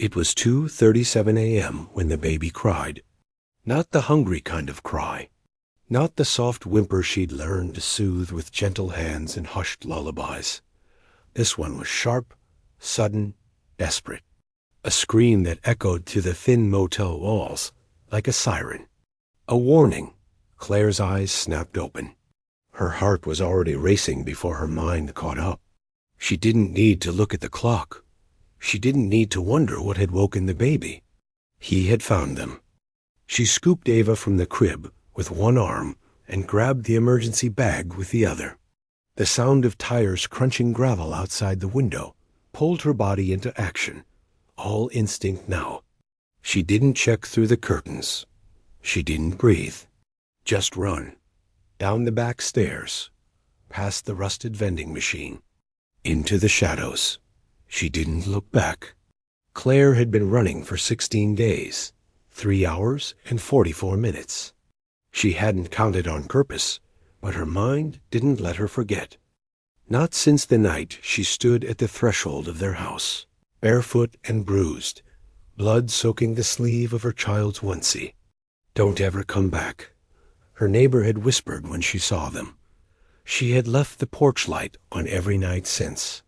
It was 2:37 a.m. when the baby cried. Not the hungry kind of cry. Not the soft whimper she'd learned to soothe with gentle hands and hushed lullabies. This one was sharp, sudden, desperate. A scream that echoed through the thin motel walls like a siren. A warning. Claire's eyes snapped open. Her heart was already racing before her mind caught up. She didn't need to look at the clock. She didn't need to wonder what had woken the baby. He had found them. She scooped Ava from the crib with one arm and grabbed the emergency bag with the other. The sound of tires crunching gravel outside the window pulled her body into action, all instinct now. She didn't check through the curtains. She didn't breathe. Just run. Down the back stairs, past the rusted vending machine, into the shadows. She didn't look back. Claire had been running for 16 days, 3 hours and 44 minutes. She hadn't counted on purpose, but her mind didn't let her forget. Not since the night she stood at the threshold of their house, barefoot and bruised, blood soaking the sleeve of her child's onesie. Don't ever come back, her neighbor had whispered when she saw them. She had left the porch light on every night since.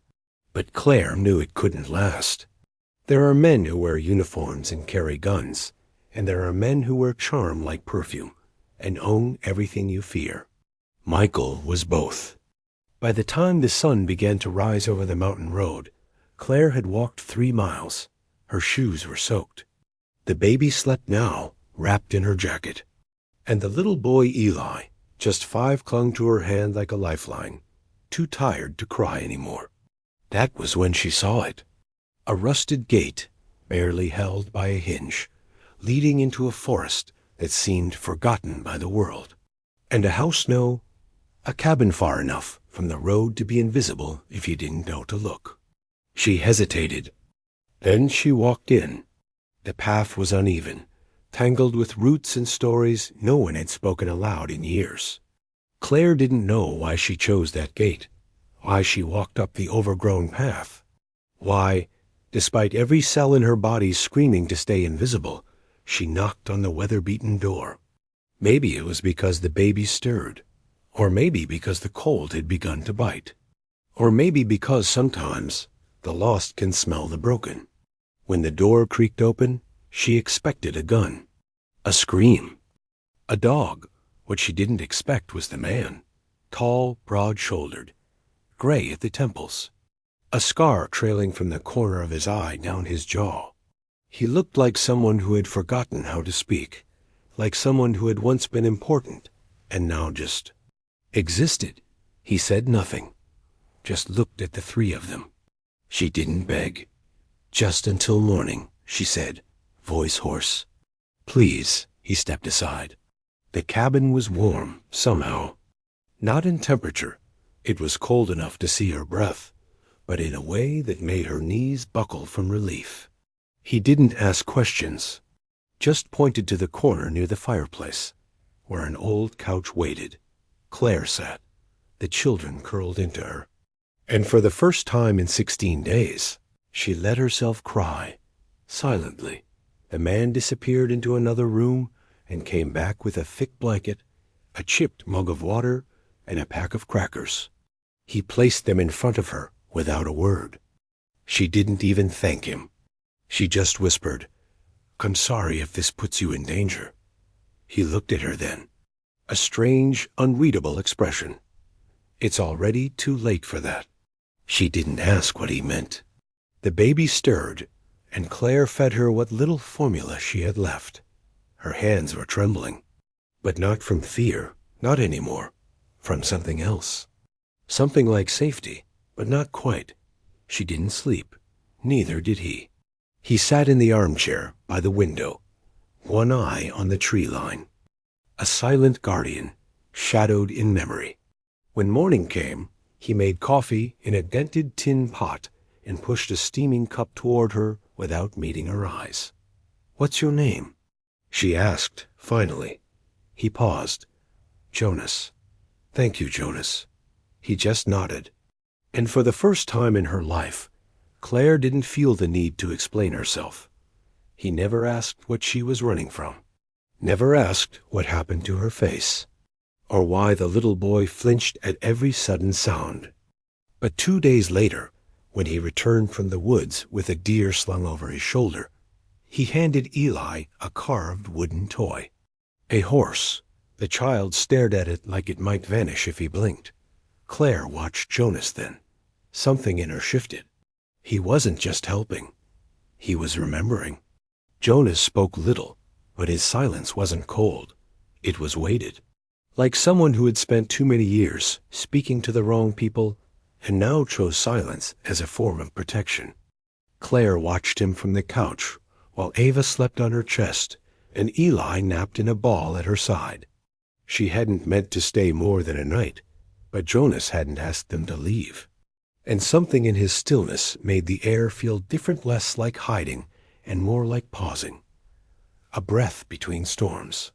But Claire knew it couldn't last. There are men who wear uniforms and carry guns, and there are men who wear charm like perfume and own everything you fear. Michael was both. By the time the sun began to rise over the mountain road, Claire had walked 3 miles. Her shoes were soaked. The baby slept now, wrapped in her jacket. And the little boy Eli, just 5, clung to her hand like a lifeline, too tired to cry anymore. That was when she saw it. A rusted gate, barely held by a hinge, leading into a forest that seemed forgotten by the world. And a house a cabin far enough from the road to be invisible if you didn't know to look. She hesitated. Then she walked in. The path was uneven, tangled with roots and stories no one had spoken aloud in years. Claire didn't know why she chose that gate, why she walked up the overgrown path, why, despite every cell in her body screaming to stay invisible, she knocked on the weather-beaten door. Maybe it was because the baby stirred, or maybe because the cold had begun to bite, or maybe because sometimes the lost can smell the broken. When the door creaked open, she expected a gun, a scream, a dog. What she didn't expect was the man, tall, broad-shouldered, gray at the temples, a scar trailing from the corner of his eye down his jaw. He looked like someone who had forgotten how to speak, like someone who had once been important and now just existed. He said nothing, just looked at the 3 of them. She didn't beg. Just until morning, she said, voice hoarse. Please, he stepped aside. The cabin was warm, somehow. Not in temperature. It was cold enough to see her breath, but in a way that made her knees buckle from relief. He didn't ask questions, just pointed to the corner near the fireplace, where an old couch waited. Claire sat, the children curled into her. And for the first time in 16 days, she let herself cry, silently. The man disappeared into another room and came back with a thick blanket, a chipped mug of water, and a pack of crackers. He placed them in front of her without a word. She didn't even thank him. She just whispered, "I'm sorry if this puts you in danger." He looked at her then, a strange, unreadable expression. It's already too late for that. She didn't ask what he meant. The baby stirred, and Claire fed her what little formula she had left. Her hands were trembling, but not from fear, not anymore, from something else. Something like safety, but not quite. She didn't sleep. Neither did he. He sat in the armchair by the window, one eye on the tree line. A silent guardian, shadowed in memory. When morning came, he made coffee in a dented tin pot and pushed a steaming cup toward her without meeting her eyes. "What's your name?" she asked, finally. He paused. "Jonas." "Thank you, Jonas." He just nodded. And for the first time in her life, Claire didn't feel the need to explain herself. He never asked what she was running from, never asked what happened to her face, or why the little boy flinched at every sudden sound. But 2 days later, when he returned from the woods with a deer slung over his shoulder, he handed Eli a carved wooden toy. A horse. The child stared at it like it might vanish if he blinked. Claire watched Jonas then. Something in her shifted. He wasn't just helping. He was remembering. Jonas spoke little, but his silence wasn't cold. It was weighted. Like someone who had spent too many years speaking to the wrong people and now chose silence as a form of protection. Claire watched him from the couch while Ava slept on her chest and Eli napped in a ball at her side. She hadn't meant to stay more than a night, but Jonas hadn't asked them to leave. And something in his stillness made the air feel different, less like hiding and more like pausing. A breath between storms.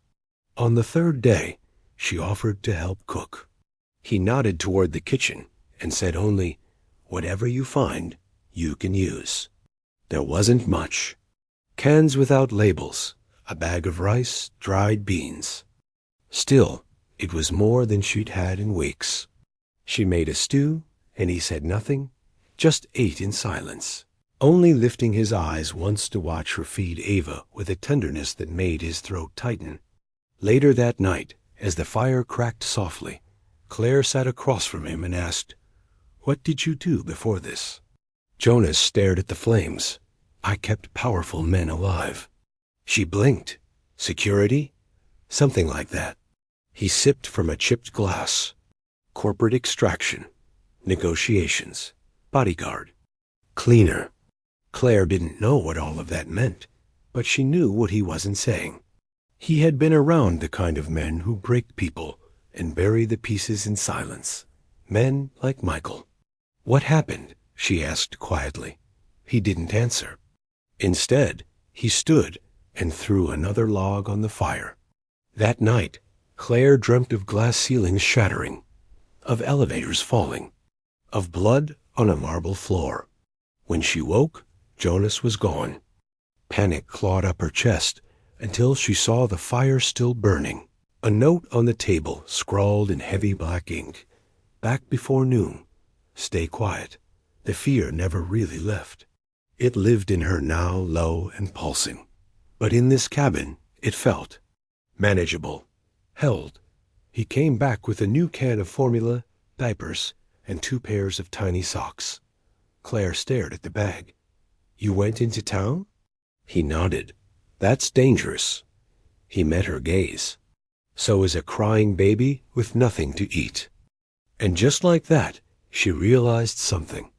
On the third day, she offered to help cook. He nodded toward the kitchen and said only, "Whatever you find, you can use." There wasn't much. Cans without labels, a bag of rice, dried beans. Still, it was more than she'd had in weeks. She made a stew, and he said nothing, just ate in silence, only lifting his eyes once to watch her feed Ava with a tenderness that made his throat tighten. Later that night, as the fire cracked softly, Claire sat across from him and asked, "What did you do before this?" Jonas stared at the flames. "I kept powerful men alive." She blinked. Security? Something like that. He sipped from a chipped glass. Corporate extraction. Negotiations. Bodyguard. Cleaner. Claire didn't know what all of that meant, but she knew what he wasn't saying. He had been around the kind of men who break people and bury the pieces in silence. Men like Michael. "What happened?" she asked quietly. He didn't answer. Instead, he stood and threw another log on the fire. That night, Claire dreamt of glass ceilings shattering, of elevators falling, of blood on a marble floor. When she woke, Jonas was gone. Panic clawed up her chest until she saw the fire still burning. A note on the table scrawled in heavy black ink. "Back before noon. Stay quiet." The fear never really left. It lived in her now, low and pulsing. But in this cabin, it felt manageable, held. He came back with a new can of formula, diapers, and 2 pairs of tiny socks. Claire stared at the bag. "You went into town?" He nodded. "That's dangerous." He met her gaze. "So is a crying baby with nothing to eat." And just like that, she realized something.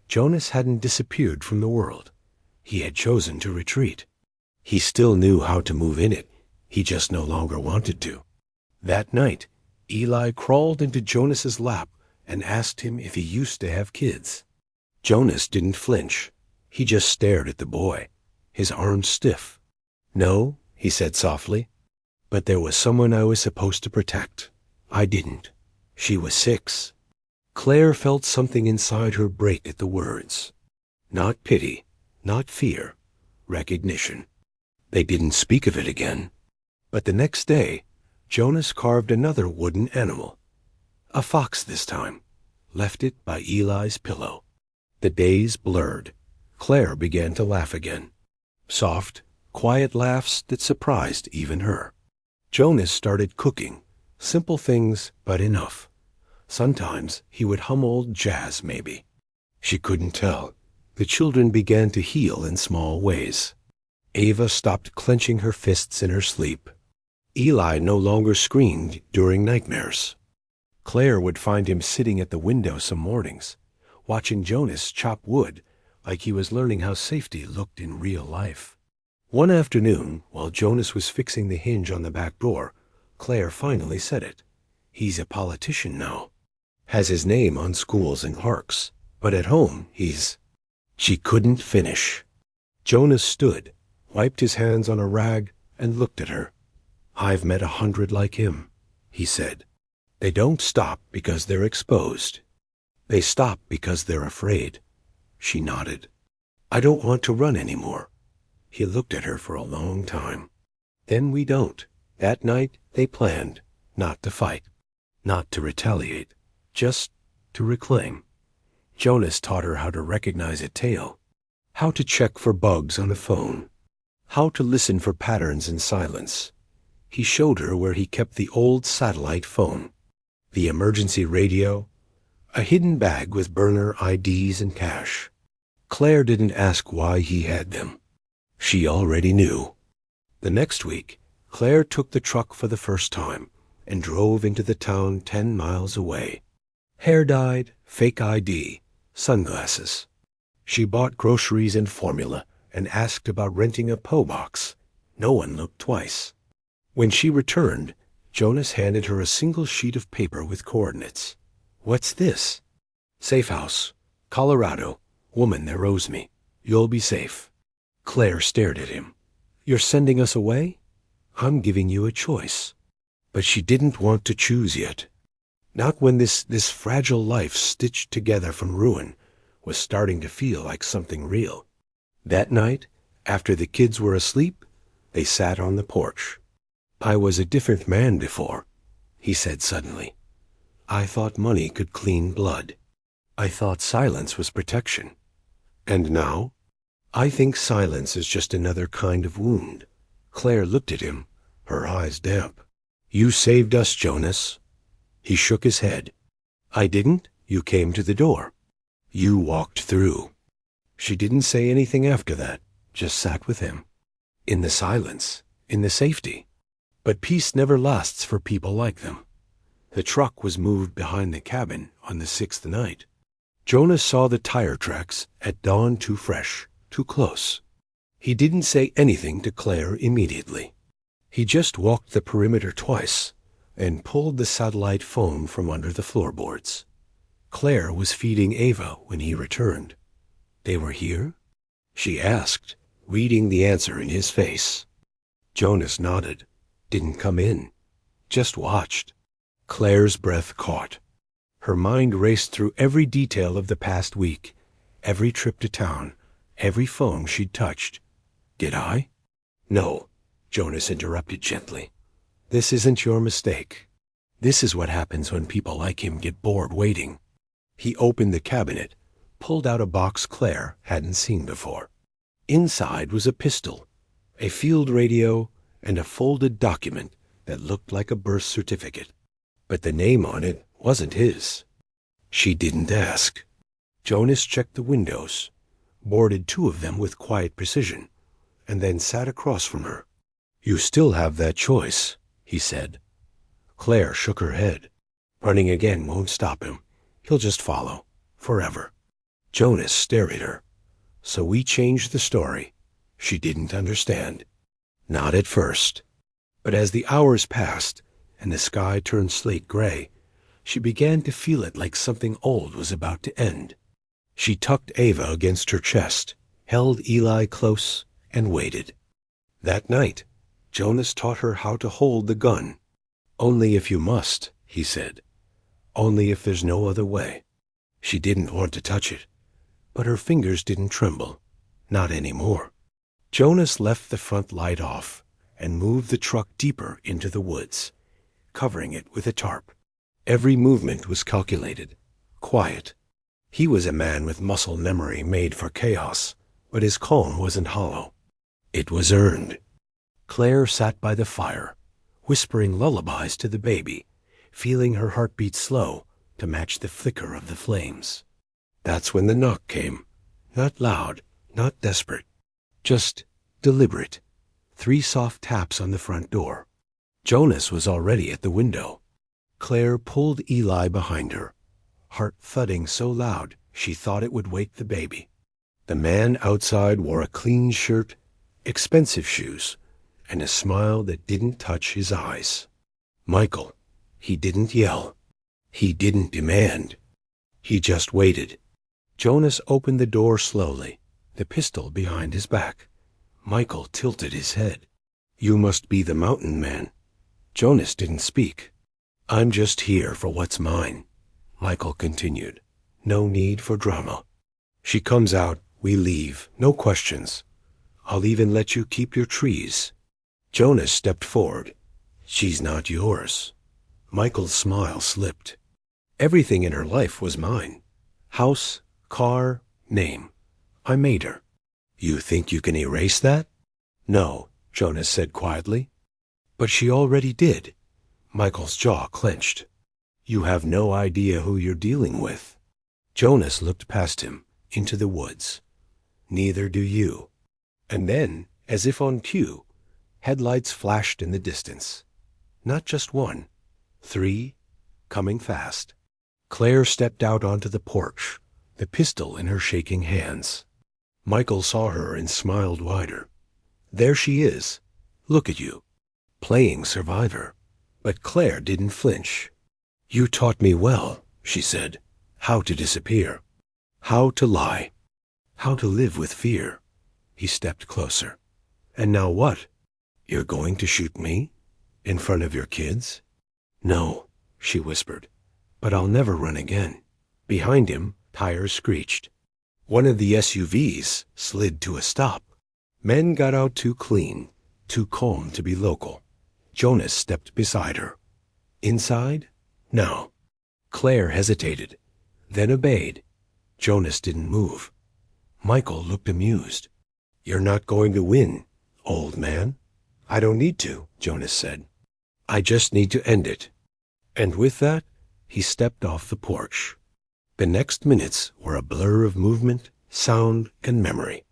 Jonas hadn't disappeared from the world. He had chosen to retreat. He still knew how to move in it. He just no longer wanted to. That night, Eli crawled into Jonas's lap and asked him if he used to have kids. Jonas didn't flinch. He just stared at the boy, his arms stiff. "No," he said softly, "but there was someone I was supposed to protect. I didn't. She was 6. Claire felt something inside her break at the words. Not pity, not fear, recognition. They didn't speak of it again. But the next day, Jonas carved another wooden animal. A fox this time. Left it by Eli's pillow. The days blurred. Claire began to laugh again. Soft, quiet laughs that surprised even her. Jonas started cooking. Simple things, but enough. Sometimes he would hum old jazz, maybe. She couldn't tell. The children began to heal in small ways. Ava stopped clenching her fists in her sleep. Eli no longer screamed during nightmares. Claire would find him sitting at the window some mornings, watching Jonas chop wood like he was learning how safety looked in real life. One afternoon, while Jonas was fixing the hinge on the back door, Claire finally said it. He's a politician now. Has his name on schools and parks. But at home, he's... She couldn't finish. Jonas stood, wiped his hands on a rag, and looked at her. I've met 100 like him, he said. They don't stop because they're exposed. They stop because they're afraid. She nodded. I don't want to run anymore." He looked at her for a long time. "Then we don't." That night they planned not to fight, not to retaliate, just to reclaim. Jonas taught her how to recognize a tail, how to check for bugs on a phone, how to listen for patterns in silence. He showed her where he kept the old satellite phone, the emergency radio, a hidden bag with burner IDs and cash. Claire didn't ask why he had them. She already knew. The next week, Claire took the truck for the first time and drove into the town 10 miles away. Hair dyed, fake ID, sunglasses. She bought groceries and formula and asked about renting a PO box. No one looked twice. When she returned, Jonas handed her a single sheet of paper with coordinates. "What's this?" "Safe house. Colorado. Woman that rose me. You'll be safe." Claire stared at him. "You're sending us away?" "I'm giving you a choice." But she didn't want to choose yet. Not when this fragile life stitched together from ruin was starting to feel like something real. That night, after the kids were asleep, they sat on the porch. "I was a different man before," he said suddenly. "I thought money could clean blood. I thought silence was protection. And now, I think silence is just another kind of wound." Claire looked at him, her eyes damp. "You saved us, Jonas." He shook his head. "I didn't. You came to the door. You walked through." She didn't say anything after that, just sat with him. In the silence, in the safety. But peace never lasts for people like them. The truck was moved behind the cabin on the 6th night. Jonas saw the tire tracks at dawn, too fresh, too close. He didn't say anything to Claire immediately. He just walked the perimeter twice and pulled the satellite phone from under the floorboards. Claire was feeding Ava when he returned. "They were here?" she asked, reading the answer in his face. Jonas nodded. "Didn't come in. Just watched." Claire's breath caught. Her mind raced through every detail of the past week, every trip to town, every phone she'd touched. "Did I?" "No," Jonas interrupted gently. "This isn't your mistake. This is what happens when people like him get bored waiting." He opened the cabinet, pulled out a box Claire hadn't seen before. Inside was a pistol, a field radio, and a folded document that looked like a birth certificate. But the name on it wasn't his. She didn't ask. Jonas checked the windows, boarded 2 of them with quiet precision, and then sat across from her. "You still have that choice," he said. Claire shook her head. "Running again won't stop him. He'll just follow, forever." Jonas stared at her. "So we changed the story." She didn't understand. Not at first. But as the hours passed and the sky turned slate gray, she began to feel it like something old was about to end. She tucked Ava against her chest, held Eli close, and waited. That night, Jonas taught her how to hold the gun. "Only if you must," he said. "Only if there's no other way." She didn't want to touch it, but her fingers didn't tremble. Not anymore. Jonas left the front light off and moved the truck deeper into the woods, covering it with a tarp. Every movement was calculated, quiet. He was a man with muscle memory made for chaos, but his calm wasn't hollow. It was earned. Claire sat by the fire, whispering lullabies to the baby, feeling her heartbeat slow to match the flicker of the flames. That's when the knock came. Not loud, not desperate, just deliberate. 3 soft taps on the front door. Jonas was already at the window. Claire pulled Eli behind her, heart thudding so loud she thought it would wake the baby. The man outside wore a clean shirt, expensive shoes, and a smile that didn't touch his eyes. Michael. He didn't yell. He didn't demand. He just waited. Jonas opened the door slowly, the pistol behind his back. Michael tilted his head. "You must be the mountain man." Jonas didn't speak. "I'm just here for what's mine," Michael continued. "No need for drama. She comes out We leave, no questions. I'll even let you keep your trees. Jonas stepped forward. She's not yours. Michael's smile slipped. Everything in her life was mine. House, car, name. I made her. You think you can erase that? No, Jonas said quietly. But she already did. Michael's jaw clenched. You have no idea who you're dealing with. Jonas looked past him, into the woods. Neither do you. And then, as if on cue, headlights flashed in the distance. Not just one. 3, coming fast. Claire stepped out onto the porch, the pistol in her shaking hands. Michael saw her and smiled wider. There she is. Look at you. Playing survivor. But Claire didn't flinch. You taught me well, she said. How to disappear. How to lie. How to live with fear. He stepped closer. And now what? You're going to shoot me? In front of your kids? No, she whispered. But I'll never run again. Behind him, tires screeched. One of the SUVs slid to a stop. Men got out too clean, too calm to be local. Jonas stepped beside her. Inside? No. Claire hesitated, then obeyed. Jonas didn't move. Michael looked amused. You're not going to win, old man. I don't need to, Jonas said. I just need to end it. And with that, he stepped off the porch. The next minutes were a blur of movement, sound, and memory.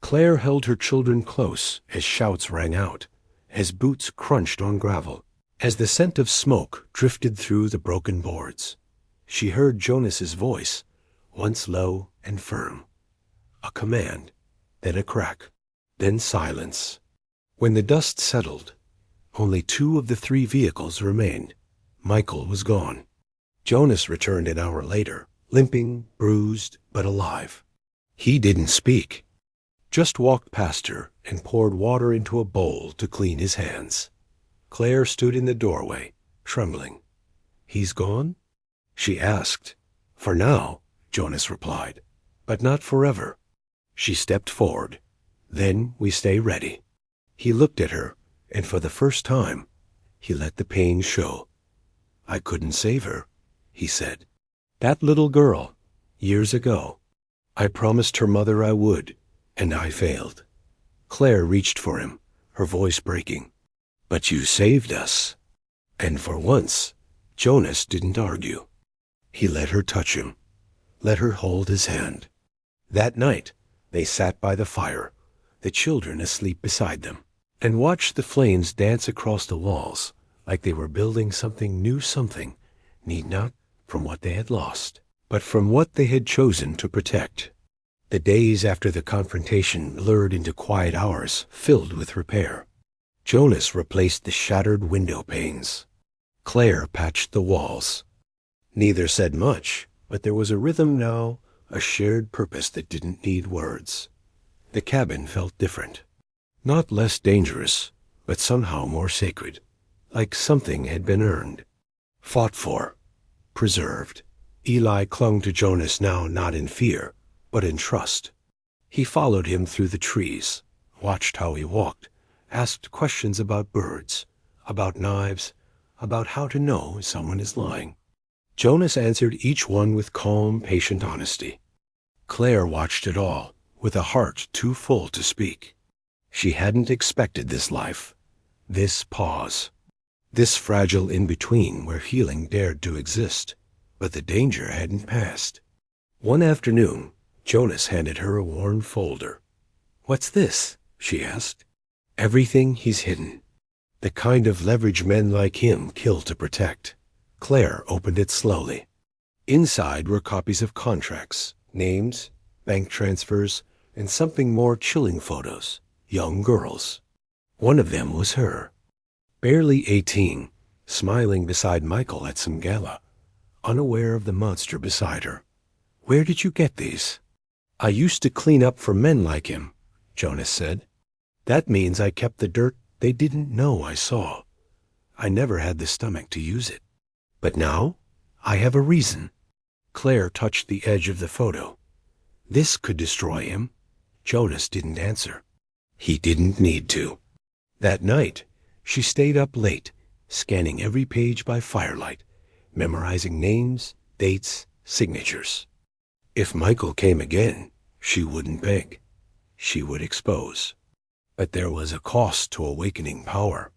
Claire held her children close as shouts rang out, as boots crunched on gravel, as the scent of smoke drifted through the broken boards. She heard Jonas's voice, once low and firm. A command, then a crack, then silence. When the dust settled, only 2 of the 3 vehicles remained. Michael was gone. Jonas returned an hour later, limping, bruised, but alive. He didn't speak, just walked past her and poured water into a bowl to clean his hands. Claire stood in the doorway, trembling. He's gone? She asked. For now, Jonas replied, but not forever. She stepped forward. Then we stay ready. He looked at her, and for the first time, he let the pain show. I couldn't save her, he said. That little girl, years ago. I promised her mother I would, and I failed. Claire reached for him, her voice breaking. But you saved us. And for once, Jonas didn't argue. He let her touch him, let her hold his hand. That night, they sat by the fire, the children asleep beside them, and watched the flames dance across the walls like they were building something new, something, need not from what they had lost, but from what they had chosen to protect. The days after the confrontation blurred into quiet hours filled with repair. Jonas replaced the shattered window panes. Claire patched the walls. Neither said much, but there was a rhythm now, a shared purpose that didn't need words. The cabin felt different. Not less dangerous, but somehow more sacred, like something had been earned, fought for, preserved. Eli clung to Jonas now not in fear, but in trust. He followed him through the trees, watched how he walked, asked questions about birds, about knives, about how to know someone is lying. Jonas answered each one with calm, patient honesty. Claire watched it all, with a heart too full to speak. She hadn't expected this life, this pause, this fragile in-between where healing dared to exist, but the danger hadn't passed. One afternoon, Jonas handed her a worn folder. What's this? She asked. Everything he's hidden. The kind of leverage men like him kill to protect. Claire opened it slowly. Inside were copies of contracts, names, bank transfers, and something more chilling photos. Young girls. One of them was her. Barely 18, smiling beside Michael at some gala, unaware of the monster beside her. Where did you get these? I used to clean up for men like him, Jonas said. That means I kept the dirt they didn't know I saw. I never had the stomach to use it. But now, I have a reason. Claire touched the edge of the photo. This could destroy him. Jonas didn't answer. He didn't need to. That night, she stayed up late, scanning every page by firelight, memorizing names, dates, signatures. If Michael came again, she wouldn't beg. She would expose. But there was a cost to awakening power,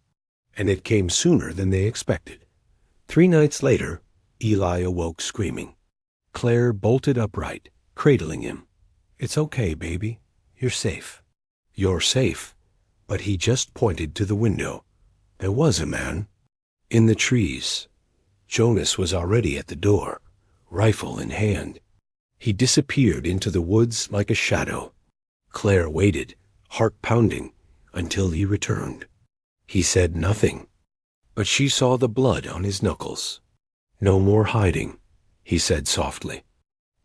and it came sooner than they expected. 3 nights later, Eli awoke screaming. Claire bolted upright, cradling him. "It's okay, baby. You're safe." "You're safe." But he just pointed to the window. There was a man. In the trees. Jonas was already at the door, rifle in hand. He disappeared into the woods like a shadow. Claire waited, heart pounding, until he returned. He said nothing, but she saw the blood on his knuckles. "No more hiding," he said softly.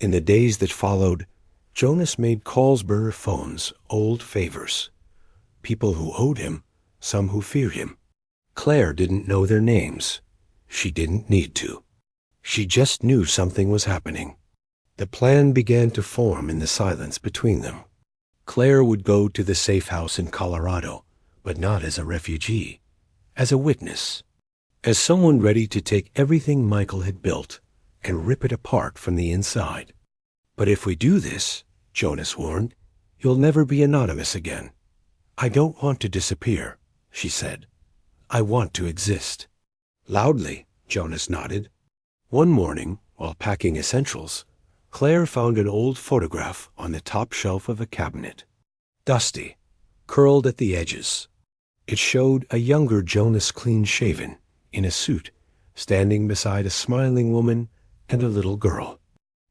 In the days that followed, Jonas made Carlsberg phones old favors. People who owed him, some who feared him. Claire didn't know their names. She didn't need to. She just knew something was happening. The plan began to form in the silence between them. Claire would go to the safe house in Colorado, but not as a refugee, as a witness, as someone ready to take everything Michael had built and rip it apart from the inside. "But if we do this," Jonas warned, "you'll never be anonymous again." "I don't want to disappear," she said. "I want to exist." Loudly, Jonas nodded. One morning, while packing essentials, Claire found an old photograph on the top shelf of a cabinet. Dusty, curled at the edges. It showed a younger Jonas clean-shaven, in a suit, standing beside a smiling woman and a little girl.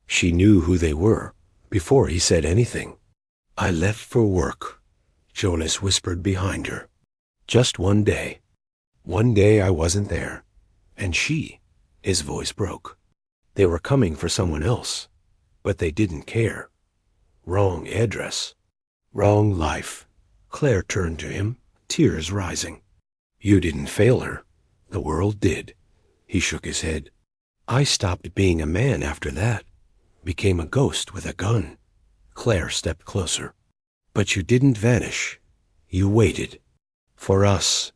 She knew who they were before he said anything. "I left for work," Jonas whispered behind her. "Just one day. One day I wasn't there. And his voice broke. They were coming for someone else, but they didn't care. Wrong address. Wrong life." Claire turned to him, tears rising. "You didn't fail her. The world did." He shook his head. "I stopped being a man after that. Became a ghost with a gun." Claire stepped closer. "But you didn't vanish. You waited. For us."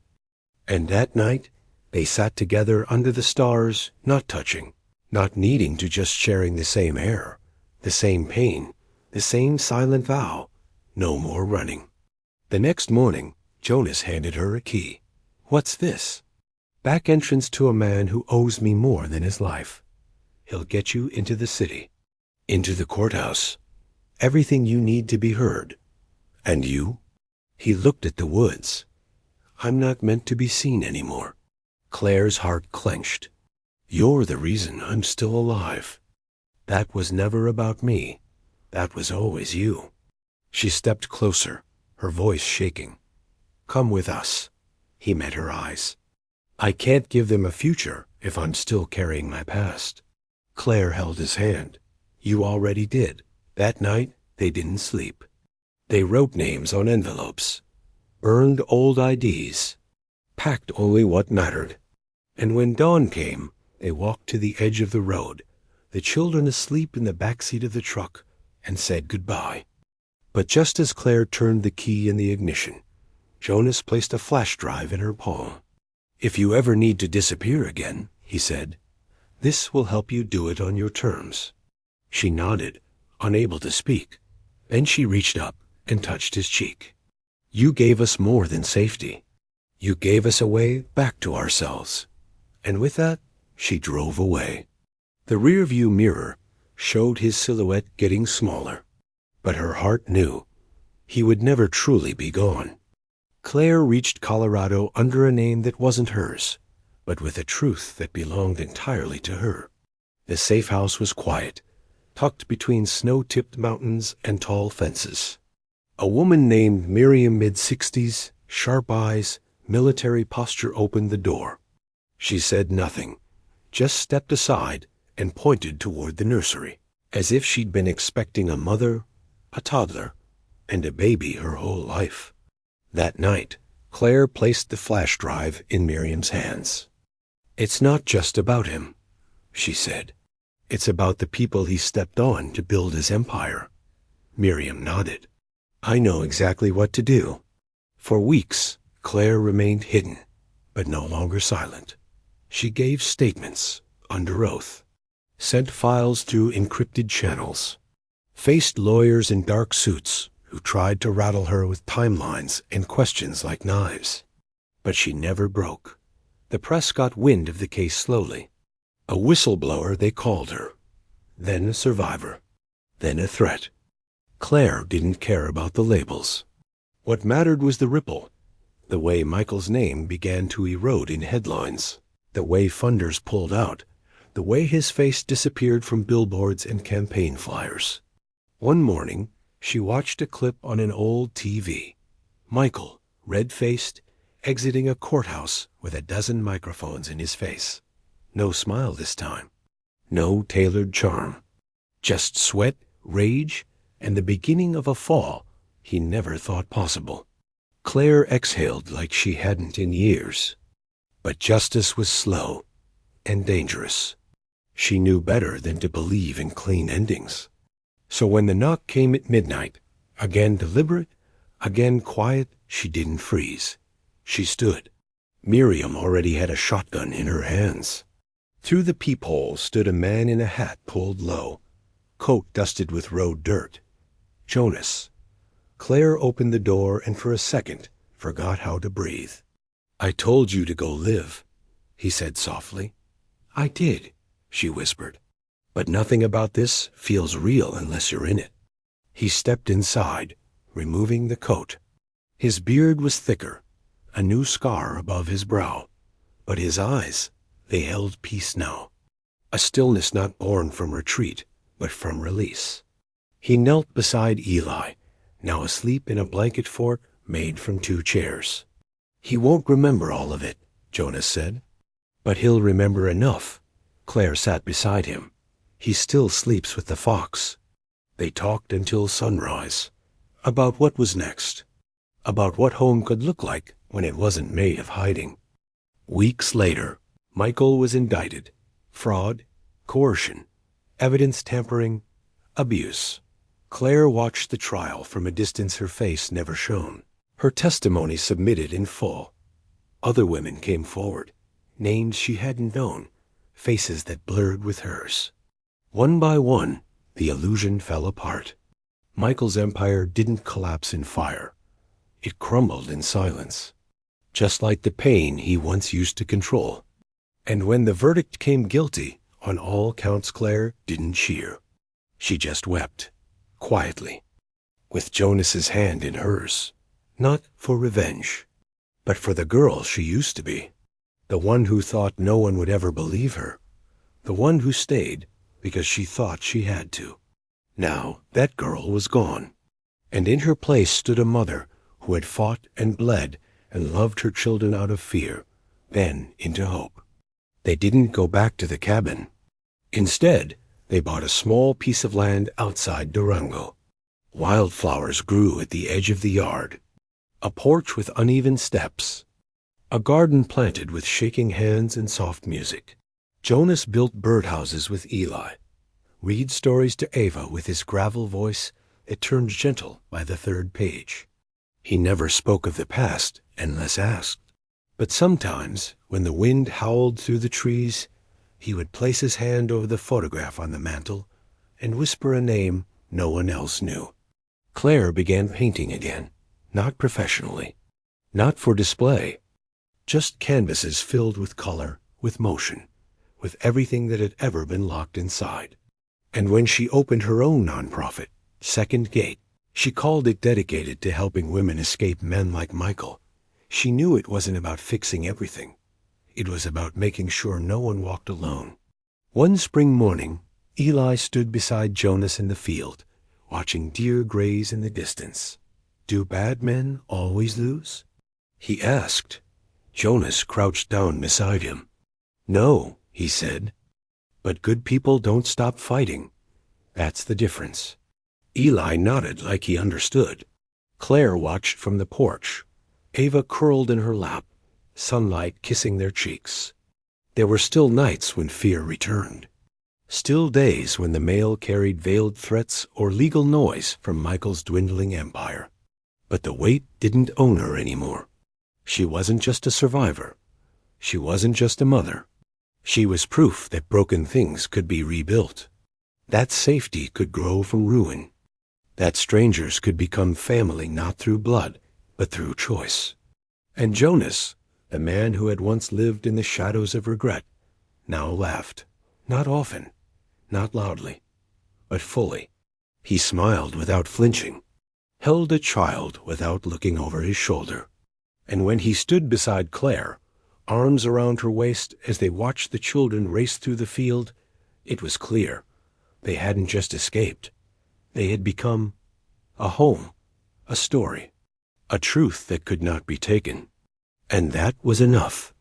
And that night, they sat together under the stars, not touching, not needing to, just sharing the same air, the same pain, the same silent vow, no more running. The next morning, Jonas handed her a key. "What's this?" "Back entrance to a man who owes me more than his life. He'll get you into the city, into the courthouse, everything you need to be heard. And you?" He looked at the woods. "I'm not meant to be seen anymore." Claire's heart clenched. "You're the reason I'm still alive. That was never about me. That was always you." She stepped closer, her voice shaking. "Come with us." He met her eyes. "I can't give them a future if I'm still carrying my past." Claire held his hand. "You already did." That night, they didn't sleep. They wrote names on envelopes, burned old IDs, packed only what mattered. And when dawn came, they walked to the edge of the road, the children asleep in the back seat of the truck, and said goodbye. But just as Claire turned the key in the ignition, Jonas placed a flash drive in her palm. "If you ever need to disappear again," he said, "this will help you do it on your terms." She nodded, unable to speak. Then she reached up and touched his cheek. "You gave us more than safety. You gave us a way back to ourselves." And with that, she drove away. The rearview mirror showed his silhouette getting smaller, but her heart knew he would never truly be gone. Claire reached Colorado under a name that wasn't hers, but with a truth that belonged entirely to her. The safe house was quiet, tucked between snow-tipped mountains and tall fences. A woman named Miriam, mid-60s, sharp eyes, military posture, opened the door. She said nothing, just stepped aside and pointed toward the nursery, as if she'd been expecting a mother, a toddler, and a baby her whole life. That night, Claire placed the flash drive in Miriam's hands. "It's not just about him," she said. "It's about the people he stepped on to build his empire. Miriam nodded. "I know exactly what to do." For weeks, Claire remained hidden, but no longer silent. She gave statements under oath, sent files through encrypted channels, faced lawyers in dark suits who tried to rattle her with timelines and questions like knives. But she never broke. The press got wind of the case slowly. A whistleblower, they called her. Then a survivor. Then a threat. Claire didn't care about the labels. What mattered was the ripple, the way Michael's name began to erode in headlines, the way funders pulled out, the way his face disappeared from billboards and campaign flyers. One morning, she watched a clip on an old TV. Michael, red-faced, exiting a courthouse with a dozen microphones in his face. No smile this time. No tailored charm. Just sweat, rage, and the beginning of a fall he never thought possible. Claire exhaled like she hadn't in years. But justice was slow and dangerous. She knew better than to believe in clean endings. So when the knock came at midnight, again deliberate, again quiet, she didn't freeze. She stood. Miriam already had a shotgun in her hands. Through the peephole stood a man in a hat pulled low, coat dusted with road dirt. Jonas. Claire opened the door and for a second forgot how to breathe. "I told you to go live," he said softly. "I did," she whispered. "But nothing about this feels real unless you're in it." He stepped inside, removing the coat. His beard was thicker, a new scar above his brow. But his eyes, they held peace now. A stillness not born from retreat, but from release. He knelt beside Eli, now asleep in a blanket fort made from 2 chairs. "He won't remember all of it," Jonas said. "But he'll remember enough." Claire sat beside him. "He still sleeps with the fox." They talked until sunrise. About what was next. About what home could look like when it wasn't made of hiding. Weeks later, Michael was indicted. Fraud, coercion, evidence tampering, abuse. Claire watched the trial from a distance her face never shone. Her testimony submitted in full. Other women came forward, names she hadn't known, faces that blurred with hers. One by one, the illusion fell apart. Michael's empire didn't collapse in fire. It crumbled in silence, just like the pain he once used to control. And when the verdict came guilty on all counts, Claire didn't cheer. She just wept, quietly, with Jonas's hand in hers, not for revenge, but for the girl she used to be, the one who thought no one would ever believe her, the one who stayed because she thought she had to. Now that girl was gone, and in her place stood a mother who had fought and bled and loved her children out of fear, then into hope. They didn't go back to the cabin. Instead, they bought a small piece of land outside Durango. Wildflowers grew at the edge of the yard. A porch with uneven steps. A garden planted with shaking hands and soft music. Jonas built birdhouses with Eli. Read stories to Ava with his gravel voice that turned gentle by the 3rd page. He never spoke of the past unless asked. But sometimes, when the wind howled through the trees, he would place his hand over the photograph on the mantel and whisper a name no one else knew. Claire began painting again, not professionally, not for display, just canvases filled with color, with motion, with everything that had ever been locked inside. And when she opened her own nonprofit, Second Gate, she called it dedicated to helping women escape men like Michael. She knew it wasn't about fixing everything. It was about making sure no one walked alone. One spring morning, Eli stood beside Jonas in the field, watching deer graze in the distance. "Do bad men always lose?" he asked. Jonas crouched down beside him. "No," he said. "But good people don't stop fighting. That's the difference." Eli nodded like he understood. Claire watched from the porch. Ava curled in her lap, sunlight kissing their cheeks. There were still nights when fear returned. Still days when the mail carried veiled threats or legal noise from Michael's dwindling empire. But the weight didn't own her anymore. She wasn't just a survivor. She wasn't just a mother. She was proof that broken things could be rebuilt. That safety could grow from ruin. That strangers could become family not through blood, but through choice. And Jonas, the man who had once lived in the shadows of regret, now laughed. Not often, not loudly, but fully. He smiled without flinching, held a child without looking over his shoulder. And when he stood beside Claire, arms around her waist as they watched the children race through the field, it was clear they hadn't just escaped. They had become a home, a story, a truth that could not be taken. And that was enough.